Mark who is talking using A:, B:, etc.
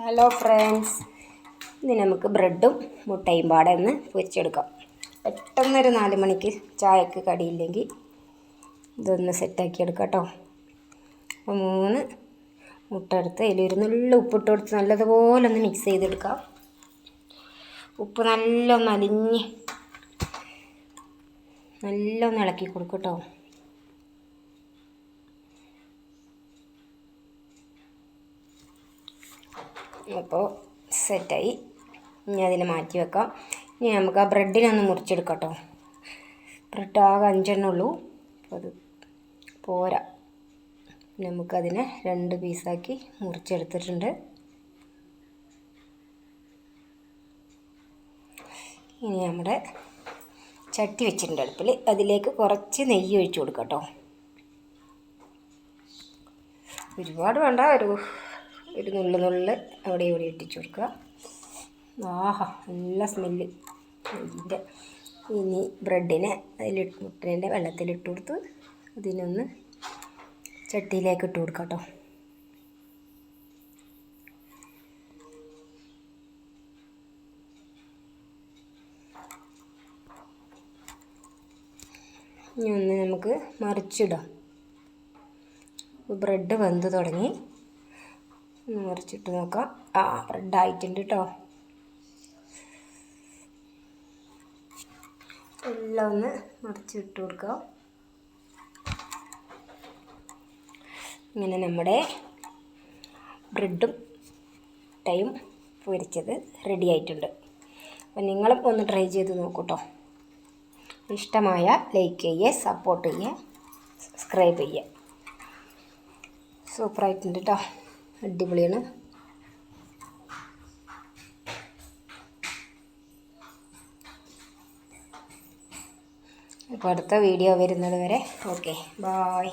A: Hello friends, ഇനി നമുക്ക് ബ്രെഡും മുട്ടയും പാടെ ഒന്ന് പൊരിച്ചെടുക്കാം. പെട്ടെന്നൊരു 4 മണിക്ക് ചായക്ക് കടിയില്ലെങ്കിൽ ഇതൊന്ന് സെറ്റാക്കി എടുക്കാം കേട്ടോ. അപ്പോൾ 3 മുട്ട എടുത്ത് അതിൽ നുള്ള ഉപ്പിട്ട് കൊടുത്ത് നല്ലതുപോലെ ഒന്ന് മിക്സ് ചെയ്തെടുക്കാം. ഉപ്പ് നല്ലൊന്ന് അലിഞ്ഞ് നല്ലൊന്ന് ഇളക്കി കൊടുക്കും കേട്ടോ. അപ്പോൾ സെറ്റായി. ഇനി അതിനെ മാറ്റി വെക്കാം. ഇനി നമുക്ക് ആ ബ്രെഡിനൊന്ന് മുറിച്ചെടുക്കാം കേട്ടോ. ബ്രെഡ് ആകെ 5 ഉള്ളൂ, അപ്പോൾ അത് പോരാ. നമുക്കതിനെ 2 പീസാക്കി മുറിച്ചെടുത്തിട്ടുണ്ട്. ഇനി നമ്മുടെ ചട്ടി വെച്ചിട്ടുണ്ട് അടുപ്പിൽ. അതിലേക്ക് കുറച്ച് നെയ്യ് ഒഴിച്ച് കൊടുക്കാം കേട്ടോ. ഒരുപാട് വേണ്ട, ഒരു നുള്ള് അവിടെ ഇവിടെ ഇട്ടിച്ച് കൊടുക്കുക. ആഹാ, നല്ല സ്മെല്ല് നെയ്യിൻ്റെ. ഇനി ബ്രെഡിനെ മുട്ടേൻ്റെ വെള്ളത്തിലിട്ട് കൊടുത്ത് അതിനൊന്ന് ചട്ടിയിലേക്ക് ഇട്ട് കൊടുക്കാം കേട്ടോ. ഇനി ഒന്ന് നമുക്ക് മറിച്ചിടാം. ബ്രെഡ് വെന്ത് തുടങ്ങി. മറിച്ചിട്ട് നോക്കാം. ബ്രെഡ് ആയിട്ടുണ്ട് കേട്ടോ. എല്ലാം ഒന്ന് മറിച്ചിട്ട് കൊടുക്കാം. ഇങ്ങനെ നമ്മുടെ ബ്രെഡും മുട്ടയും പൊരിച്ചത് റെഡി ആയിട്ടുണ്ട്. അപ്പം നിങ്ങളും ഒന്ന് ട്രൈ ചെയ്ത് നോക്കൂ കേട്ടോ. ഇഷ്ടമായ ലൈക്ക് ചെയ്യുക, സപ്പോർട്ട് ചെയ്യുക, സബ്സ്ക്രൈബ് ചെയ്യുക. സൂപ്പറായിട്ടുണ്ട് കേട്ടോ, അടിപൊളിയാണ്. അപ്പോൾ അടുത്ത വീഡിയോ വരുന്നത് വരെ ഓക്കെ, ബായ്.